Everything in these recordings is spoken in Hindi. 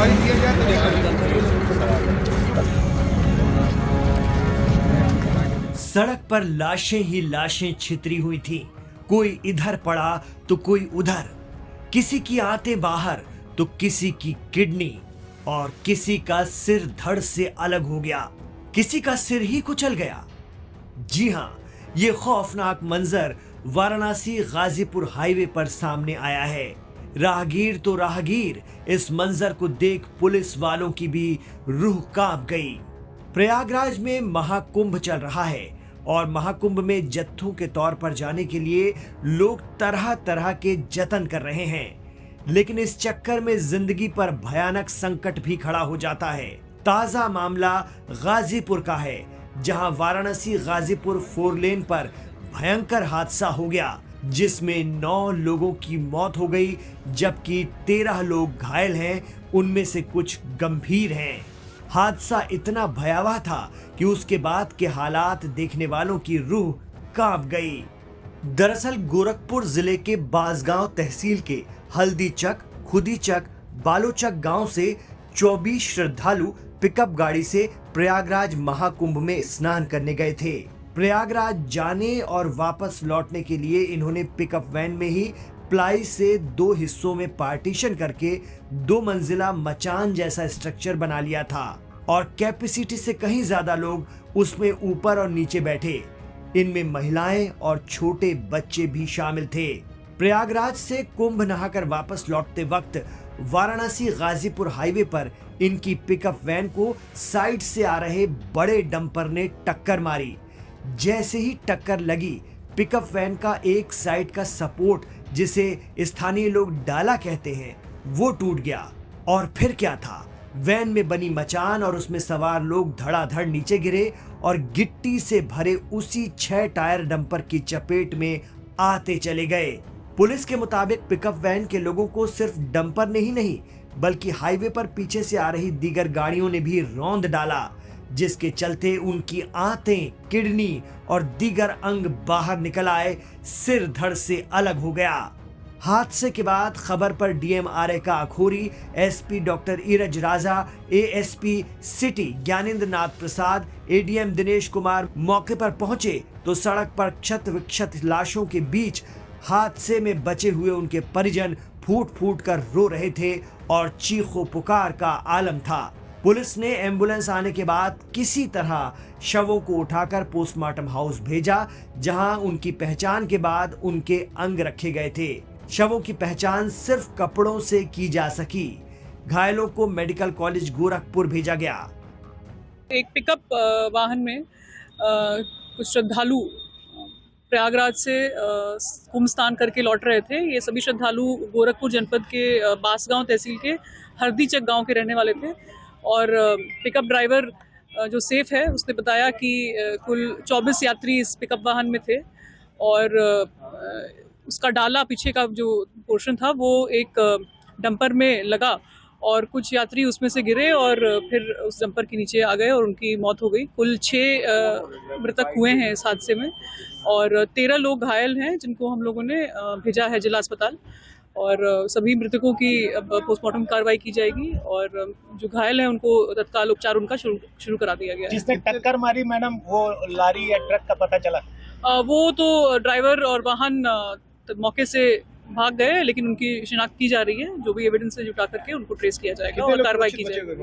इंक्वायरी किया जाए तो सड़क पर लाशें ही लाशें छितरी हुई थी। कोई इधर पड़ा तो कोई उधर, किसी की आंतें बाहर तो किसी की किडनी, और किसी का सिर धड़ से अलग हो गया, किसी का सिर ही कुचल गया। जी हां, ये खौफनाक मंजर वाराणसी गाजीपुर हाईवे पर सामने आया है। राहगीर तो राहगीर, इस मंजर को देख पुलिस वालों की भी रूह कांप गई। प्रयागराज में महाकुंभ चल रहा है और महाकुंभ में जत्थों के तौर पर जाने के लिए लोग तरह तरह के जतन कर रहे हैं, लेकिन इस चक्कर में जिंदगी पर भयानक संकट भी खड़ा हो जाता है। ताजा मामला गाजीपुर का है, जहां वाराणसी गाजीपुर 4 लेन पर भयंकर हादसा हो गया, जिसमें 9 लोगों की मौत हो गई, जबकि 13 लोग घायल हैं, उनमें से कुछ गंभीर हैं। हादसा इतना भयावह था कि उसके बाद के हालात देखने वालों की रूह कांप गई। दरअसल गोरखपुर जिले के बांसगांव तहसील के हल्दीचक, खुदीचक, बालोचक गांव से 24 श्रद्धालु पिकअप गाड़ी से प्रयागराज महाकुंभ में स्नान करने गए थे। प्रयागराज जाने और वापस लौटने के लिए इन्होंने पिकअप वैन में ही प्लाई से 2 हिस्सों में पार्टीशन करके 2 मंजिला मचान जैसा स्ट्रक्चर बना लिया था और कैपेसिटी से कहीं ज्यादा लोग उसमें ऊपर और नीचे बैठे। इनमें महिलाएं और छोटे बच्चे भी शामिल थे। प्रयागराज से कुंभ नहाकर वापस लौटते वक्त वाराणसी गाजीपुर हाईवे पर इनकी पिकअप वैन को साइड से आ रहे बड़े डंपर ने टक्कर मारी। जैसे ही टक्कर लगी, पिकअप वैन का एक साइड का सपोर्ट, जिसे स्थानीय लोग डाला कहते हैं, वो टूट गया। और फिर क्या था, वैन में बनी मचान और उसमें सवार लोग धड़ाधड़ नीचे गिरे और गिट्टी से भरे उसी 6 टायर डंपर की चपेट में आते चले गए। पुलिस के मुताबिक पिकअप वैन के लोगों को सिर्फ डंपर ने ही नहीं, बल्कि हाईवे पर पीछे से आ रही दीगर गाड़ियों ने भी रौंद डाला, जिसके चलते उनकी आंतें, किडनी और दीगर अंग बाहर निकल आए, सिर धड़ से अलग हो गया। हादसे के बाद खबर पर डीएम आरेका अखोरी, एसपी डॉक्टर इरज राजा, एएसपी सिटी ज्ञानेंद्र नाथ प्रसाद, एडीएम दिनेश कुमार मौके पर पहुंचे तो सड़क पर क्षत विक्षत लाशों के बीच हादसे में बचे हुए उनके परिजन फूट फूट कर रो रहे थे और चीखों पुकार का आलम था। पुलिस ने एम्बुलेंस आने के बाद किसी तरह शवों को उठाकर पोस्टमार्टम हाउस भेजा, जहां उनकी पहचान के बाद उनके अंग रखे गए थे। शवों की पहचान सिर्फ कपड़ों से की जा सकी। घायलों को मेडिकल कॉलेज गोरखपुर भेजा गया। एक पिकअप वाहन में कुछ श्रद्धालु प्रयागराज से कुंभ स्नान करके लौट रहे थे। ये सभी श्रद्धालु गोरखपुर जनपद के बांसगांव तहसील के हरदीचक गांव के रहने वाले थे और पिकअप ड्राइवर जो सेफ है उसने बताया कि कुल 24 यात्री इस पिकअप वाहन में थे और उसका डाला पीछे का जो पोर्शन था वो एक डंपर में लगा और कुछ यात्री उसमें से गिरे और फिर उस डंपर के नीचे आ गए और उनकी मौत हो गई। कुल 6 मृतक हुए हैं इस हादसे में और 13 लोग घायल हैं, जिनको हम लोगों ने भेजा है जिला अस्पताल और सभी मृतकों की अब पोस्टमार्टम कार्रवाई की जाएगी और जो घायल हैं उनको तत्काल उपचार उनका शुरू करा दिया गया है। जिसने टक्कर मारी मैडम, वो लारी या ट्रक का पता चला? वो तो ड्राइवर और वाहन मौके से भाग गए, लेकिन उनकी शिनाख्त की जा रही है। जो भी एविडेंस से जुटा करके उनको ट्रेस किया जाएगा और कार्रवाई की जाएगी।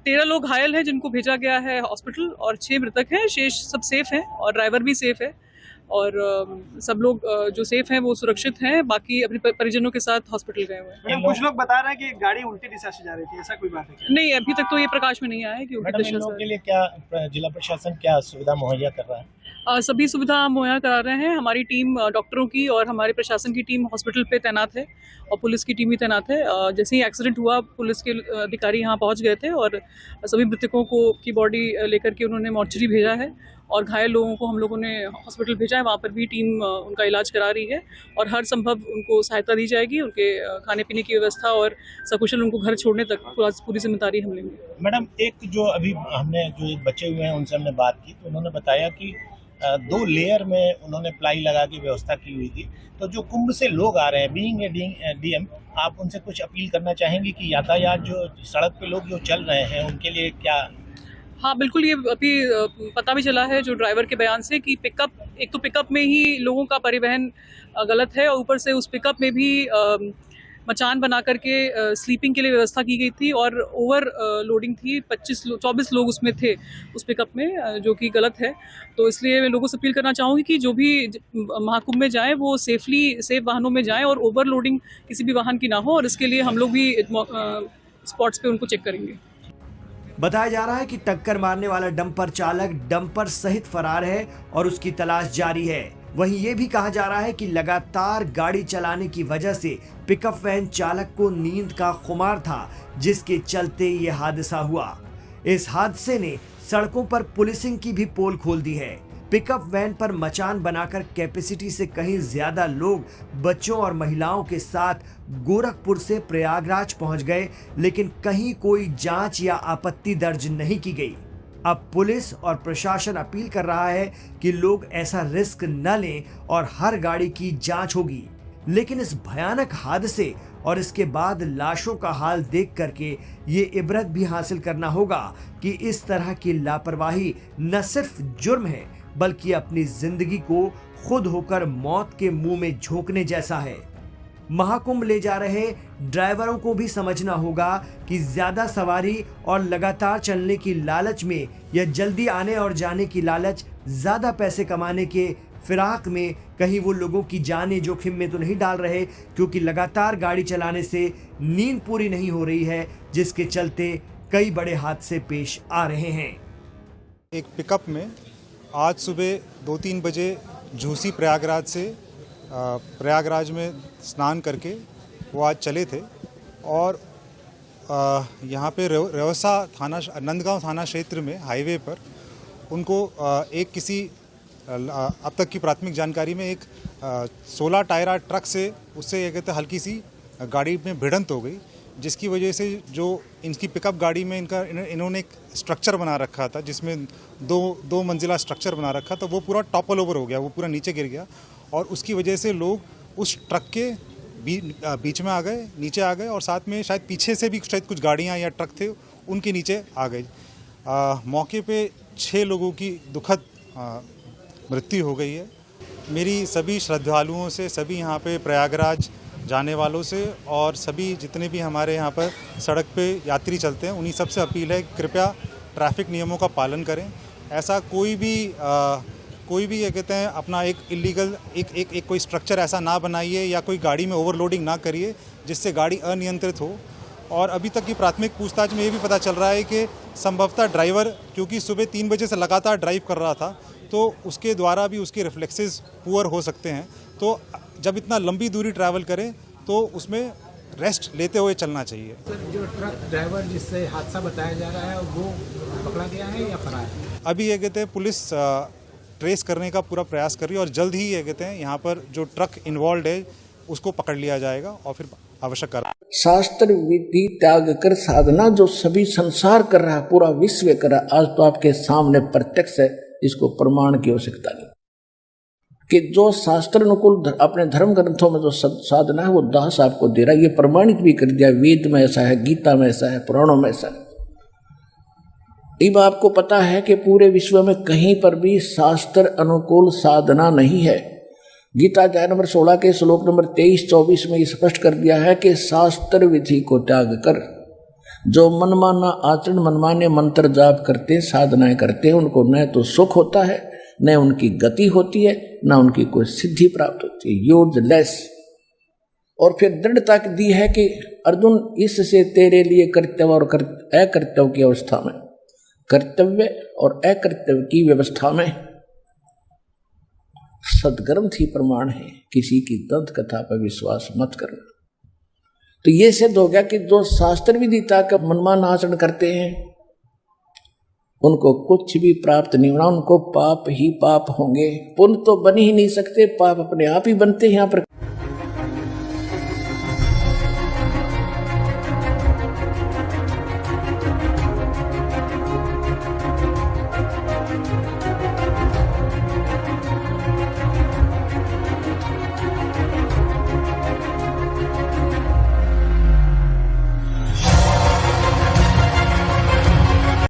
13 लोग घायल हैं जिनको भेजा गया है हॉस्पिटल और 6 मृतक हैं, शेष सब सेफ हैं और ड्राइवर भी सेफ है और सब लोग जो सेफ हैं वो सुरक्षित हैं, बाकी अपने परिजनों के साथ हॉस्पिटल गए हुए हैं। कुछ लोग बता रहे हैं कि गाड़ी उल्टी दिशा से जा रही थी, ऐसा कोई बात है क्या? नहीं, अभी तक तो ये प्रकाश में नहीं आया है कि उल्टी दिशा से। के लिए क्या जिला प्रशासन क्या सुविधा मुहैया कर रहा है? सभी सुविधा हम मुहैया करा रहे हैं। हमारी टीम डॉक्टरों की और हमारे प्रशासन की टीम हॉस्पिटल पे तैनात है और पुलिस की टीम भी तैनात है। जैसे ही एक्सीडेंट हुआ पुलिस के अधिकारी यहाँ पहुँच गए थे और सभी मृतकों की बॉडी लेकर के उन्होंने मॉर्चरी भेजा है और घायल लोगों को हम लोगों ने हॉस्पिटल भेजा है। वहाँ पर भी टीम उनका इलाज करा रही है और हर संभव उनको सहायता दी जाएगी। उनके खाने पीने की व्यवस्था और सकुशल उनको घर छोड़ने तक पूरी जिम्मेदारी हम लेंगे। मैडम, एक जो अभी हमने जो बच्चे हुए हैं उनसे हमने बात की तो उन्होंने बताया कि 2 लेयर में उन्होंने प्लाई लगा के व्यवस्था की हुई थी। तो जो कुंभ से लोग आ रहे हैं, बीइंग ए डीएम, आप उनसे कुछ अपील करना चाहेंगे कि यातायात जो सड़क पे लोग जो चल रहे हैं उनके लिए क्या? हाँ बिल्कुल, ये अभी पता भी चला है जो ड्राइवर के बयान से कि एक तो पिकअप में ही लोगों का परिवहन गलत है और ऊपर से उस पिकअप में भी मचान बना करके स्लीपिंग के लिए व्यवस्था की गई थी और ओवर लोडिंग थी। 24 लोग उसमें थे उस पिकअप में, जो कि गलत है। तो इसलिए मैं लोगों से अपील करना चाहूँगी कि जो भी महाकुंभ में जाएं वो सेफ वाहनों में जाएं और ओवर लोडिंग किसी भी वाहन की ना हो, और इसके लिए हम लोग भी स्पॉट्स पे उनको चेक करेंगे। बताया जा रहा है कि टक्कर मारने वाला डंपर चालक डंपर सहित फरार है और उसकी तलाश जारी है। वहीं ये भी कहा जा रहा है कि लगातार गाड़ी चलाने की वजह से पिकअप वैन चालक को नींद का खुमार था, जिसके चलते ये हादसा हुआ। इस हादसे ने सड़कों पर पुलिसिंग की भी पोल खोल दी है। पिकअप वैन पर मचान बनाकर कैपेसिटी से कहीं ज्यादा लोग बच्चों और महिलाओं के साथ गोरखपुर से प्रयागराज पहुंच गए, लेकिन कहीं कोई जांच या आपत्ति दर्ज नहीं की गई। अब पुलिस और प्रशासन अपील कर रहा है कि लोग ऐसा रिस्क न लें और हर गाड़ी की जांच होगी। लेकिन इस भयानक हादसे और इसके बाद लाशों का हाल देख करके ये इबरत भी हासिल करना होगा कि इस तरह की लापरवाही न सिर्फ जुर्म है, बल्कि अपनी जिंदगी को खुद होकर मौत के मुंह में झोंकने जैसा है। महाकुंभ ले जा रहे ड्राइवरों को भी समझना होगा कि ज्यादा सवारी और लगातार चलने की लालच में या जल्दी आने और जाने की लालच, ज्यादा पैसे कमाने के फिराक में कहीं वो लोगों की जानें जोखिम में तो नहीं डाल रहे, क्योंकि लगातार गाड़ी चलाने से नींद पूरी नहीं हो रही है, जिसके चलते कई बड़े हादसे पेश आ रहे हैं। एक पिकअप में आज सुबह 2-3 बजे झूसी प्रयागराज से प्रयागराज में स्नान करके वो आज चले थे और यहाँ पे रेवसा थाना, नंदगांव थाना क्षेत्र में हाईवे पर उनको एक किसी अब तक की प्राथमिक जानकारी में एक 16 टायरा ट्रक से उससे ये कहते हल्की सी गाड़ी में भिड़ंत हो गई, जिसकी वजह से जो इनकी पिकअप गाड़ी में इन्होंने एक स्ट्रक्चर बना रखा था, जिसमें दो मंजिला स्ट्रक्चर बना रखा, तो वो पूरा टॉपल ओवर हो गया, वो पूरा नीचे गिर गया और उसकी वजह से लोग उस ट्रक के बीच में आ गए, नीचे आ गए और साथ में शायद पीछे से भी शायद कुछ गाड़ियां या ट्रक थे उनके नीचे आ गए। मौके पे 6 लोगों की दुखद मृत्यु हो गई है। मेरी सभी श्रद्धालुओं से, सभी यहाँ पे प्रयागराज जाने वालों से और सभी जितने भी हमारे यहाँ पर सड़क पे यात्री चलते हैं, उन्हीं सबसे अपील है कृपया ट्रैफिक नियमों का पालन करें। ऐसा कोई भी ये कहते हैं अपना एक इलीगल एक कोई स्ट्रक्चर ऐसा ना बनाइए या कोई गाड़ी में ओवरलोडिंग ना करिए जिससे गाड़ी अनियंत्रित हो। और अभी तक की प्राथमिक पूछताछ में ये भी पता चल रहा है कि संभवतः ड्राइवर, क्योंकि सुबह 3 बजे से लगातार ड्राइव कर रहा था, तो उसके द्वारा भी उसके रिफ्लेक्सेस पुअर हो सकते हैं। तो जब इतना लंबी दूरी ट्रैवल करें तो उसमें रेस्ट लेते हुए चलना चाहिए। सर, जो ट्रक ड्राइवर जिससे हादसा बताया जा रहा है वो पकड़ा गया है या फरार है? अभी ये कहते हैं पुलिस ट्रेस करने का पूरा प्रयास कर रही है और जल्द ही ये कहते हैं यहाँ पर जो ट्रक इन्वॉल्व है उसको पकड़ लिया जाएगा और फिर आवश्यक कार्रवाई। शास्त्र विधि त्याग कर साधना जो सभी संसार कर रहा है, पूरा विश्व कर रहा है, आज तो आपके सामने प्रत्यक्ष है, इसको प्रमाण की आवश्यकता नहीं कि जो शास्त्र अनुकूल अपने धर्म ग्रंथों में जो साधना है वो दास आपको दे रहा है। ये प्रमाणित भी कर दिया, वेद में ऐसा है, गीता में ऐसा है, पुराणों में ऐसा है। अब आपको पता है कि पूरे विश्व में कहीं पर भी शास्त्र अनुकूल साधना नहीं है। गीता अध्याय नंबर 16 के श्लोक नंबर 23-24 में ये स्पष्ट कर दिया है कि शास्त्र विधि को त्याग कर जो मनमाना आचरण, मनमाने मंत्र जाप करते, साधनाएं करते हैं, उनको न तो सुख होता है, न उनकी गति होती है, न उनकी कोई सिद्धि प्राप्त होती है, यूजलेस। और फिर दृढ़ता दी है कि अर्जुन, इससे तेरे लिए कर्तव्य और अकर्तव्य की अवस्था में, कर्तव्य और अकर्तव्य की व्यवस्था में सदग्रंथ ही प्रमाण है, किसी की दंत कथा पर विश्वास मत करना। तो ये सिद्ध हो गया कि जो शास्त्र विदिता का मनमान आचरण करते हैं उनको कुछ भी प्राप्त नहीं होना, उनको पाप ही पाप होंगे। पुण्य तो बन ही नहीं सकते, पाप अपने आप ही बनते हैं। यहाँ पर